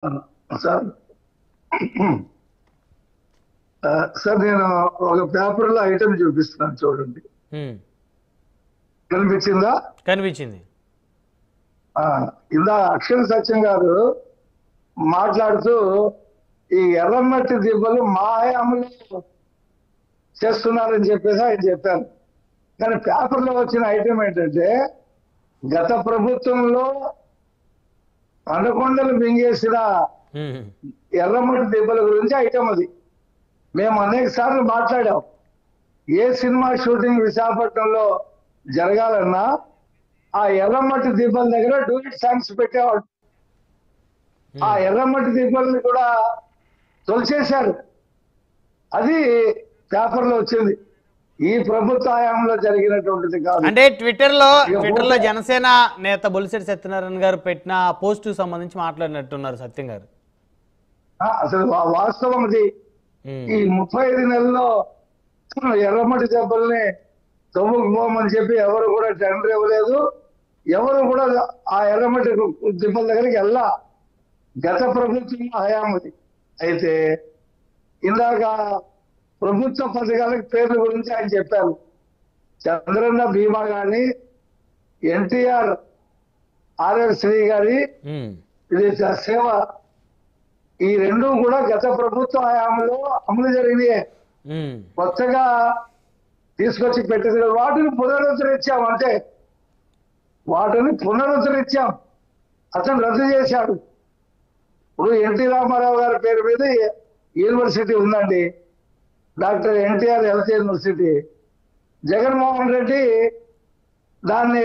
ఆ, sir sir నేను ఒక పేపర్లో ఐటమ్ చూపిస్తున్నాను చూడండి. ఉమ్, కనిపించిందా? కనిపించింది. ఆ, ఇందా అక్షర సత్యం గారు మాట్లాడుతూ ఈ ఎర్రమట్టి దిబ్బలు మా హయాంలో చేస్తున్నారని చెప్పేసి ఆయన చెప్పారు. కానీ పేపర్లో వచ్చిన ఐటమ్ ఏంటంటే గత ప్రభుత్వంలో అనకొండలు మింగేసిన ఉమ్, ఎర్రమట్టి దిబ్బల గురించి ఐటమ్ అది. మేము అనేక సార్లు మాట్లాడాం. ఏ సినిమా షూటింగ్ విశాఖపట్నంలో జరగాలన్నా ఆ ఎర్రమట్టి దిబ్బల దగ్గర డూయిట్ సాంగ్స్ పెట్టేవాడు. ఆ ఎర్రమట్టి దిబ్బల్ని కూడా తొలిచేశారు. అది పేపర్లో వచ్చింది. ఈ ప్రభుత్వ హయాంలో జరిగినటువంటిది కాదు. అంటే ట్విట్టర్లో ఇకపోతే జనసేన నేత బొలిశెట్టి సత్యనారాయణ గారు పెట్టిన పోస్టు సంబంధించి మాట్లాడినట్టున్నారు సత్యం గారు. అసలు వాస్తవం అది. ఉమ్, ఈ 35 నెలల్లో ఎర్రమట్టి దెబ్బల్ని తవ్వుకుపోమని చెప్పి ఎవరు కూడా టెండర్ ఇవ్వలేదు. ఎవరు కూడా ఆ ఎర్రమట్టి దిబ్బల దగ్గరికి వెళ్ళా. గత ప్రభుత్వం హయామది. అయితే ఇందాక ప్రభుత్వ పథకాలకు పేర్ల గురించి ఆయన చెప్పారు. చంద్రన్న బీమా గాని, ఎన్టీఆర్ ఆరోగ్యశ్రీ గాని, ఉమ్, ఇది సేవ, ఈ రెండు కూడా గత ప్రభుత్వ హయాంలో అమలు జరిగినాయి. ఉమ్, కొత్తగా తీసుకొచ్చి పెట్టింది. వాటిని పునరుద్ధరించాం అంటే వాటిని పునరుద్ధరించాం. అతను రద్దు చేశాడు. ఇప్పుడు ఎన్టీ రామారావు గారి పేరు మీద యూనివర్సిటీ ఉందండి, doctor NTR health university. Jaganmohan Reddy దాన్ని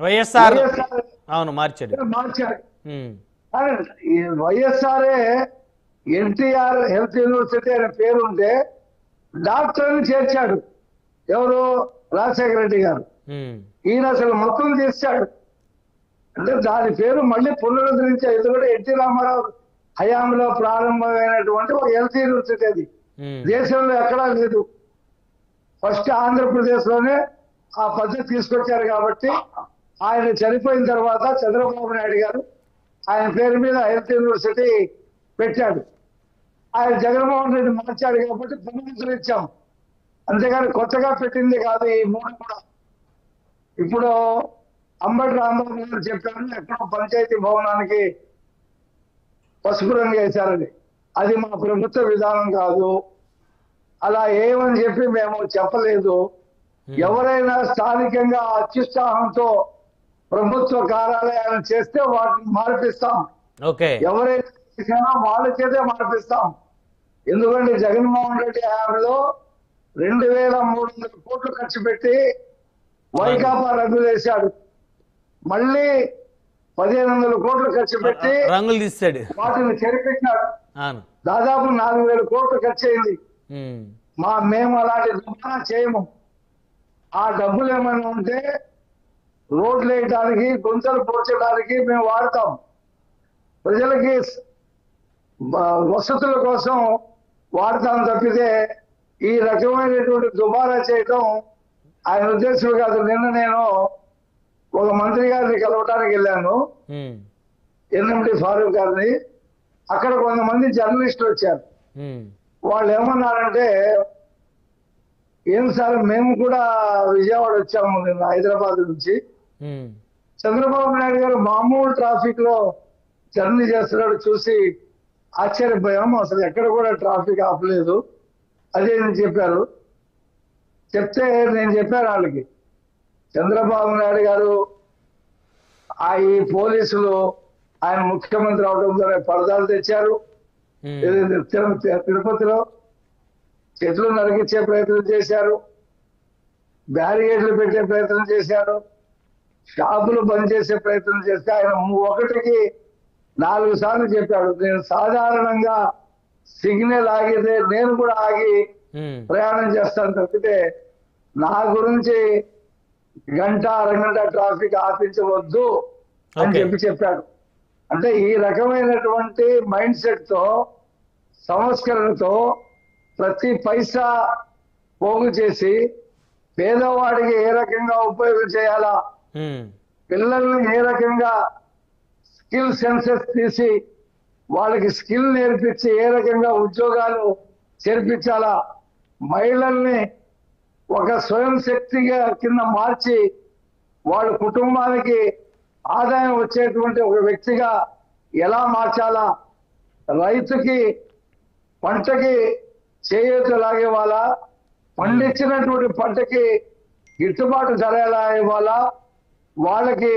వైఎస్ఆర్ వైఎస్ఆర్ అవును మార్చాడు. మార్చాడు. ఉమ్, కానీ ఈ వైఎస్ఆర్ఏ ఎన్టీఆర్ హెల్త్ యూనివర్సిటీ అనే పేరు ఉంటే డాక్టర్ని చేర్చాడు. ఎవరు? రాజశేఖర రెడ్డి గారు. ఉమ్, ఈయన అసలు మొత్తం చేశాడు. అంటే దాని పేరు మళ్ళీ పునరుద్ధరించారు. ఎందుకంటే ఎన్టీ రామారావు హయాంలో ప్రారంభమైనటువంటి ఒక హెల్త్ యూనివర్సిటీ అది. ఉమ్, దేశంలో ఎక్కడా లేదు. ఫస్ట్ ఆంధ్రప్రదేశ్ లోనే ఆ పద్ధతి తీసుకొచ్చారు. కాబట్టి ఆయన చనిపోయిన తర్వాత చంద్రబాబు నాయుడు గారు ఆయన పేరు మీద హెల్త్ యూనివర్సిటీ పెట్టాడు. ఆయన జగన్మోహన్ రెడ్డి మార్చాడు కాబట్టి పునరుద్ధరించాం. అంతేగాని కొత్తగా పెట్టింది కాదు ఈ మూడు కూడా. ఇప్పుడు అంబటి రాంబాబు గారు చెప్పారు, ఎక్కడో పంచాయతీ భవనానికి పసుపు రంగు వేశారని. అది మా ప్రభుత్వ విధానం కాదు. అలా ఏమని చెప్పి మేము చెప్పలేదు. ఎవరైనా స్థానికంగా అత్యుత్సాహంతో ప్రభుత్వ కార్యాలయాలను చేస్తే వాటిని మార్పిస్తాం. ఓకే. ఎవరైతే చేసినా వాళ్ళ చేతే మార్పిస్తాం. ఎందుకంటే జగన్మోహన్ రెడ్డి హయాంలో 2300 కోట్లు ఖర్చు పెట్టి వైకాపా రంగులు వేశాడు. మళ్ళీ 1500 కోట్లు ఖర్చు పెట్టి రంగులు తీస్తాడు. వాటిని చెరిపెట్టినాడు. అవును. దాదాపు 4000 కోట్లు ఖర్చు అయింది. ఉమ్, మేము అలాంటి దుబారా చేయము. ఆ డబ్బులు ఏమైనా ఉంటే రోడ్లు వేయడానికి, గుంతలు పూడ్చడానికి మేము వాడతాం. ప్రజలకి వసతుల కోసం వాడతాం తప్పితే ఈ రకమైనటువంటి దుబారా చేయటం ఆయన ఉద్దేశం కాదు. నిన్న నేను ఒక మంత్రి గారిని కలవటానికి వెళ్ళాను, ఉమ్, ఎన్ఎండి ఫారూక్ గారిని. అక్కడ కొంతమంది జర్నలిస్టులు వచ్చారు. ఉమ్, వాళ్ళు ఏమన్నారంటే, ఏం సార్ మేము కూడా విజయవాడ వచ్చాము నిన్న హైదరాబాద్ నుంచి. ఉమ్, చంద్రబాబు నాయుడు గారు మామూలు ట్రాఫిక్ లో జర్నీ చేస్తున్నాడు చూసి ఆశ్చర్యపోయాము. అసలు ఎక్కడ కూడా ట్రాఫిక్ ఆపలేదు. అదే నేను చెప్పారు. చెప్తే నేను చెప్పాను వాళ్ళకి, చంద్రబాబు నాయుడు గారు ఈ పోలీసులు ఆయన ముఖ్యమంత్రి అవడంతో పరదాలు తెచ్చారు. ఉమ్, తిరుపతిలో చెట్లు నరికించే ప్రయత్నం చేశారు, బ్యారిగేడ్లు పెట్టే ప్రయత్నం చేశారు, షాపులు బంద్ చేసే ప్రయత్నం చేస్తే ఆయన ఒకటికి 4 సార్లు చెప్పాడు. నేను సాధారణంగా సిగ్నల్ ఆగితే నేను కూడా ఆగి ఉమ్, ప్రయాణం చేస్తాను తప్పితే నా గురించి గంట అరగంట ట్రాఫిక్ ఆపించవద్దు అని ఓకే. చెప్పాడు. అంటే ఈ రకమైనటువంటి మైండ్ సెట్ తో, సంస్కరణతో ప్రతి పైసా పోగు చేసి పేదవాడికి ఏ రకంగా ఉపయోగం చేయాలా, ఉమ్, పిల్లల్ని ఏ రకంగా స్కిల్ సెన్సెస్ తీసి వాళ్ళకి స్కిల్ నేర్పించి ఏ రకంగా ఉద్యోగాలు చేర్పించాలా, మహిళల్ని ఒక స్వయం శక్తిగా కింద మార్చి వాళ్ళ కుటుంబానికి ఆదాయం వచ్చేటువంటి ఒక వ్యక్తిగా ఎలా మార్చాలా, రైతుకి పంటకి చేయూత లాగేవాళ్ళ, పండించినటువంటి పంటకి గిట్టుబాటు ధర ఎలా ఇవ్వాలా, వాళ్ళకి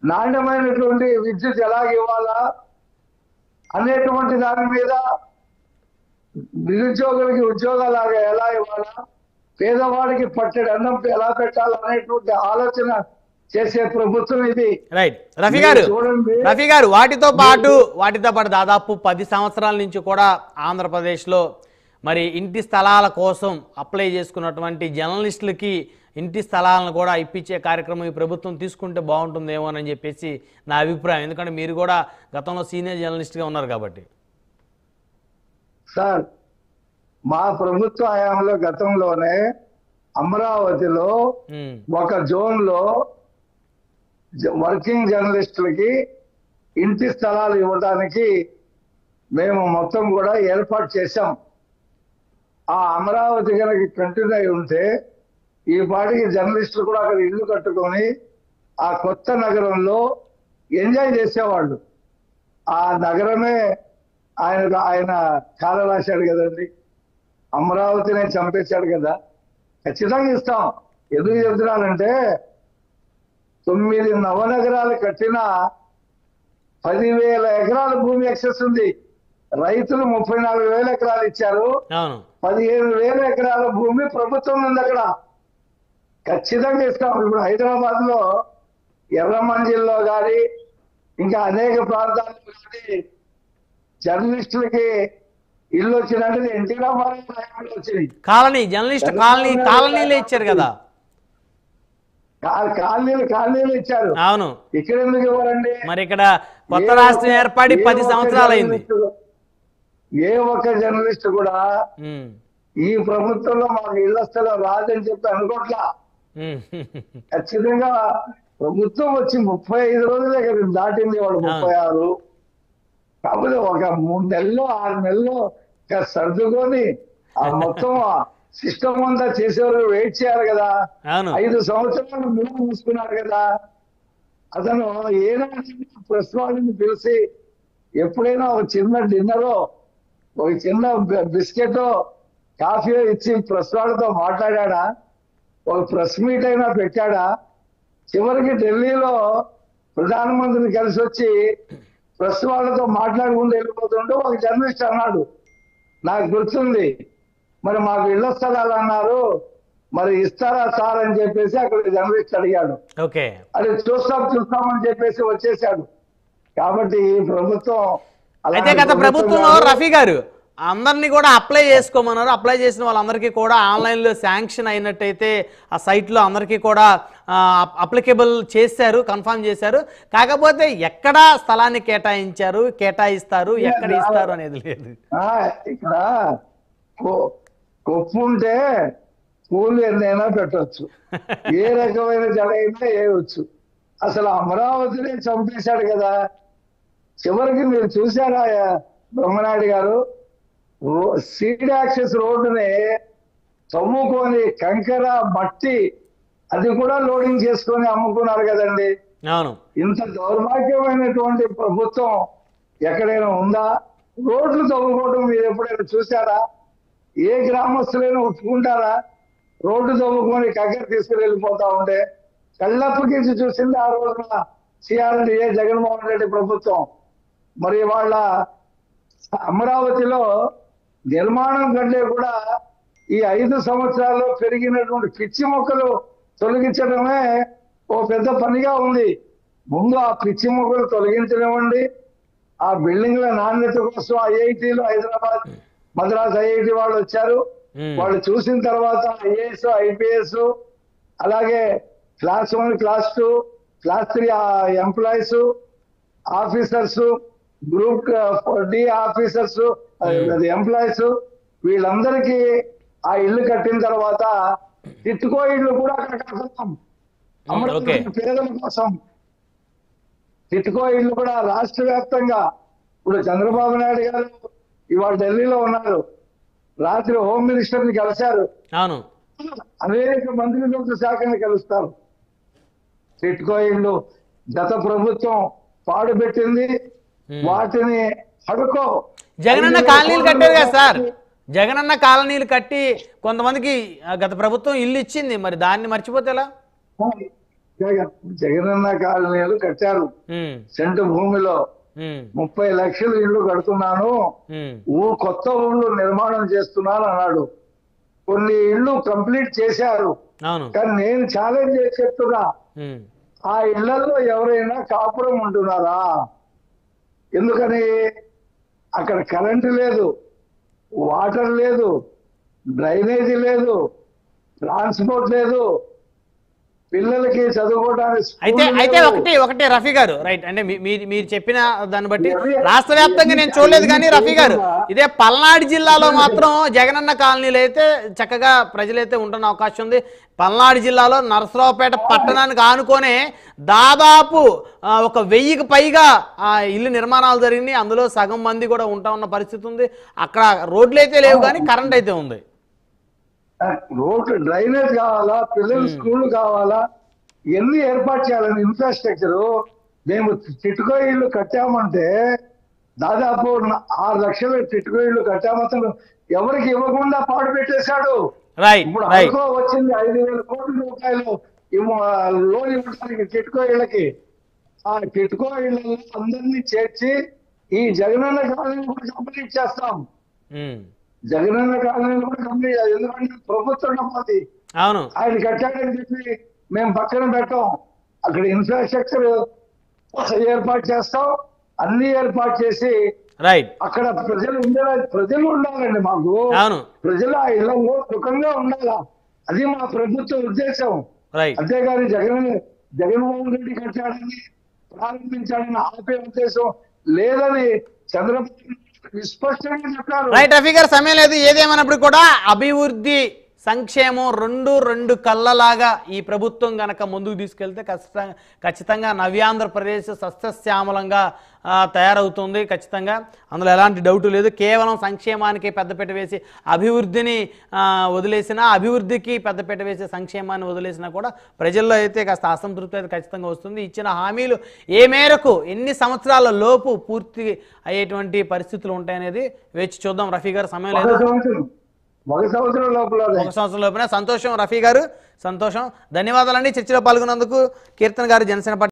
నాణ్యమైనటువంటి విద్యుత్ ఎలా ఇవ్వాలా అనేటువంటి దాని మీద, నిరుద్యోగులకి ఉద్యోగాలు ఎలా ఇవ్వాలా, పేదవాడికి పట్టెడు అన్నం ఎలా పెట్టాలనేటువంటి ఆలోచన చేసే ప్రభుత్వం ఇది. రైట్ రఫీ గారు వాటితో పాటు దాదాపు 10 సంవత్సరాల నుంచి కూడా ఆంధ్రప్రదేశ్లో మరి ఇంటి స్థలాల కోసం అప్లై చేసుకున్నటువంటి జర్నలిస్టులకి ఇంటి స్థలాలను కూడా ఇప్పించే కార్యక్రమం ఈ ప్రభుత్వం తీసుకుంటే బాగుంటుందేమో అని చెప్పేసి నా అభిప్రాయం. ఎందుకంటే మీరు కూడా గతంలో సీనియర్ జర్నలిస్ట్గా ఉన్నారు కాబట్టి. సార్, మా ప్రభుత్వ హయాంలో గతంలోనే అమరావతిలో ఒక జోన్లో వర్కింగ్ జర్నలిస్టులకి ఇంటి స్థలాలు ఇవ్వడానికి మేము మొత్తం కూడా ఏర్పాటు చేశాం. ఆ అమరావతి కనుక కంటిన్యూ అయి ఉంటే ఈ పాటికి జర్నలిస్టులు కూడా అక్కడ ఇల్లు కట్టుకొని ఆ కొత్త నగరంలో ఎంజాయ్ చేసేవాళ్ళు. ఆ నగరమే ఆయన కాల రాశాడు కదండి, అమరావతిని చంపేశాడు కదా. ఖచ్చితంగా ఇస్తాం. ఎందుకు చెప్తున్నానంటే 9 నవనగరాలు కట్టినా 10,000 ఎకరాల భూమి ఎక్సెస్ ఉంది. రైతులు 34,000 ఎకరాలు ఇచ్చారు. 15,000 ఎకరాల భూమి ప్రభుత్వం ఉంది అక్కడ. ఖచ్చితంగా ఇస్తాం. ఇప్పుడు హైదరాబాద్ లో ఎర్రమంజిల్లో కానీ ఇంకా అనేక ప్రాంతాల్లో కానీ జర్నలిస్టులకి ఇల్లు వచ్చినట్టు ఎన్టీ రామారావు వచ్చింది. కాలనీ జర్నలిస్ట్ కాలనీలు ఇచ్చారు కదా, కాలనీలు ఇచ్చారు. అవును, ఇక్కడ ఎందుకు ఇవ్వరండి? మరి ఇక్కడ కొత్త రాష్ట్రం ఏర్పడి 10 సంవత్సరాలు అయింది. ఏ ఒక్క జర్నలిస్ట్ కూడా ఈ ప్రభుత్వంలో మాకు ఇళ్ల స్థలం రాదని చెప్పి అనుకోట్లా. ఖచ్చితంగా ప్రభుత్వం వచ్చి 35 రోజులే కదా దాటింది, వాడు 36. కాకపోతే ఒక 3 నెలలు 6 నెలలు సర్దుకొని ఆ మొత్తం సిస్టమ్ అంతా చేసేవారు వెయిట్ చేయాలి కదా. 5 సంవత్సరాలు ముందు మూసుకున్నారు కదా. అతను ఏదైనా ప్రెస్ వాళ్ళని పిలిచి ఎప్పుడైనా ఒక చిన్న డిన్నరో ఒక చిన్న బిస్కెట్ కాఫీ ఇచ్చి ప్రెస్ వాళ్ళతో మాట్లాడా? ఒక ప్రెస్ మీట్ అయినా పెట్టాడా? చివరికి ఢిల్లీలో ప్రధానమంత్రిని కలిసి వచ్చి ప్రెస్ వాళ్ళతో మాట్లాడుకుంటూ వెళ్ళిపోతుంటే ఒక జర్నలిస్ట్ అన్నాడు, నాకు గుర్తుంది, మరి మాకు ఇళ్ల స్థలాలు అన్నారు, మరి ఇస్తారా సార్ అని చెప్పేసి అక్కడ జర్నలిస్ట్ అడిగాడు. అది చూస్తామని చెప్పేసి వచ్చేసాడు. కాబట్టి ఈ ప్రభుత్వం అయితే గత ప్రభుత్వంలో రఫీ గారు అందరినీ కూడా అప్లై చేసుకోమన్నారు. అప్లై చేసిన వాళ్ళందరికీ కూడా ఆన్లైన్లో శాంక్షన్ అయినట్టయితే ఆ సైట్లో అందరికీ కూడా అప్లికేబుల్ చేశారు, కన్ఫర్మ్ చేశారు. కాకపోతే ఎక్కడ స్థలాన్ని కేటాయిస్తారు, ఎక్కడ ఇస్తారు అనేది లేదు. ఇక్కడ కొప్పు ఉంటే పూలు ఎన్నైనా పెట్టవచ్చు, ఏ రకమైన జడైనా వేయవచ్చు. అసలు అమరావతిని చంపేశాడు కదా. చివరికి మీరు చూసారా బ్రహ్మనాయుడు గారు, సీడ్ యాక్సెస్ రోడ్డుని తవ్వుకొని కంకర మట్టి అది కూడా లోడింగ్ చేసుకొని అమ్ముకున్నారు కదండి. ఇంత దౌర్భాగ్యమైనటువంటి ప్రభుత్వం ఎక్కడైనా ఉందా? రోడ్లు తవ్వుకోవడం మీరు ఎప్పుడైనా చూసారా? ఏ గ్రామస్తులైనా ఒప్పుకుంటారా? రోడ్డు తవ్వుకొని కంకర తీసుకుని వెళ్ళిపోతా ఉంటే కళ్ళప్పగించి చూసింది ఆ రోజున సిఆర్డీఏ జగన్మోహన్ రెడ్డి ప్రభుత్వం. మరి వాళ్ళ అమరావతిలో నిర్మాణం కంటే కూడా ఈ 5 సంవత్సరాల్లో పెరిగినటువంటి పిచ్చి మొక్కలు తొలగించడమే ఓ పెద్ద పనిగా ఉంది. ముందు ఆ పిచ్చి మొక్కలు తొలగించనివ్వండి. ఆ బిల్డింగ్ల నాణ్యత కోసం ఐఐటీలు హైదరాబాద్ మద్రాస్ ఐఐటి వాళ్ళు వచ్చారు. వాళ్ళు చూసిన తర్వాత ఐఏఎస్ ఐపీఎస్ అలాగే class 1 class 2 class 3 employees officers group D officers employees వీళ్ళందరికీ ఆ ఇల్లు కట్టిన తర్వాత తిట్టుకో ఇల్లు కూడా అక్కడ కడతాం. అమరావతి పేదల కోసం తిట్టుకో ఇల్లు కూడా రాష్ట్ర వ్యాప్తంగా ఇప్పుడు చంద్రబాబు నాయుడు గారు ఇవాళ ఢిల్లీలో ఉన్నారు, రాత్రి హోమ్ మినిస్టర్ని కలిశారు, అవును అనేక మంత్రిత్వ శాఖని కలుస్తారు. టిట్కో ఇళ్ళు గత ప్రభుత్వం పాడుపెట్టింది, వాటిని అడుకో. జగనన్న కాలనీలు కట్టారు కదా సార్, జగనన్న కాలనీలు కట్టి కొంతమందికి గత ప్రభుత్వం ఇల్లు ఇచ్చింది, మరి దాన్ని మర్చిపోతే ఎలా? జగనన్న కాలనీలు కట్టారు, సెంటు భూమిలో 30 లక్షలు ఇళ్ళు కడుతున్నాను, కొత్త ఊళ్ళు నిర్మాణం చేస్తున్నాను అన్నాడు. కొన్ని ఇళ్ళు కంప్లీట్ చేశారు, కానీ నేను ఛాలెంజ్ చేసి చెప్తున్నా, ఆ ఇళ్లలో ఎవరైనా కాపురం ఉంటున్నారా? ఎందుకని అక్కడ కరెంటు లేదు, వాటర్ లేదు, డ్రైనేజీ లేదు, ట్రాన్స్పోర్ట్ లేదు, పిల్లలకి చదువుకోవడానికి. అయితే ఒకటి రఫీ గారు రైట్, అంటే మీరు చెప్పిన దాన్ని బట్టి రాష్ట్ర వ్యాప్తంగా నేను చూడలేదు, కానీ రఫీ గారు ఇదే పల్నాడు జిల్లాలో మాత్రం జగనన్న కాలనీలు అయితే చక్కగా ప్రజలైతే ఉంటున్న అవకాశం ఉంది. పల్నాడు జిల్లాలో నరసరావుపేట పట్టణానికి ఆనుకొనే దాదాపు 1000కి పైగా ఇల్లు నిర్మాణాలు జరిగినాయి, అందులో సగం మంది కూడా ఉంటా ఉన్న పరిస్థితి ఉంది. అక్కడ రోడ్లు అయితే లేవు, కానీ కరెంట్ అయితే ఉంది. రోడ్లు, డ్రైనేజ్ కావాలా, పిల్లలు స్కూల్ కావాలా, ఎన్ని ఏర్పాటు చేయాలని ఇన్ఫ్రాస్ట్రక్చరు. మేము టిట్కో ఇళ్ళు కట్టామంటే దాదాపు 6 లక్షల టిట్కో ఇళ్ళు కట్టామంటే ఎవరికి ఇవ్వకుండా పాడు పెట్టేశాడు. ఇప్పుడు అనుకో వచ్చింది 5,000 కోట్ల రూపాయలు లోన్ ఇవ్వడానికి టిట్కో ఇళ్ళకి. ఆ టిట్కో ఇళ్ళలో అందరినీ చేర్చి ఈ జగనన్న కాలనీ కూడా కంప్లీట్ చేస్తాం. జగనన్న కాలనీలు కూడా కంప్లీట్, ఎందుకంటే ప్రభుత్వం డబ్బది ఆయన కట్టాడని చెప్పి మేము పక్కన పెట్టాం. అక్కడ ఇన్ఫ్రాస్ట్రక్చర్ ఏర్పాటు చేస్తాం, అన్ని ఏర్పాటు చేసి అక్కడ ప్రజలు ఉండాలండి. మాకు ప్రజలు ఆ ఇళ్లలో సుఖంగా ఉండాలా, అది మా ప్రభుత్వ ఉద్దేశం. అంతేగాని జగన్మోహన్ రెడ్డి కట్టాడని ప్రారంభించాడని ఆపే ఉద్దేశం లేదని చంద్రబాబు విస్పష్టంగా చెప్పారు. రైట్ రఫీ గారు, సమయం లేదు. ఏదేమన్నప్పుడు కూడా అభివృద్ధి సంక్షేమం రెండు కళ్ళలాగా ఈ ప్రభుత్వం గనక ముందుకు తీసుకెళ్తే ఖచ్చితంగా నవ్యాంధ్రప్రదేశ్ సస్యశ్యామలంగా తయారవుతుంది. ఖచ్చితంగా అందులో ఎలాంటి డౌట్ లేదు. కేవలం సంక్షేమానికి పెద్దపీట వేసి అభివృద్ధిని వదిలేసినా, అభివృద్ధికి పెద్దపీట వేసి సంక్షేమాన్ని వదిలేసినా కూడా ప్రజల్లో అయితే కాస్త అసంతృప్తి అయితే ఖచ్చితంగా వస్తుంది. ఇచ్చిన హామీలు ఏ మేరకు ఎన్ని సంవత్సరాల లోపు పూర్తి అయ్యేటువంటి పరిస్థితులు ఉంటాయనేది వేచి చూద్దాం. రఫీ గారు, సమయం లేదు. 1 సంవత్సరం లోపల. సంతోషం రఫీ గారు, సంతోషం. ధన్యవాదాలండి చర్చలో పాల్గొన్నందుకు. కీర్తన్ గారు, జనసేన పార్టీ.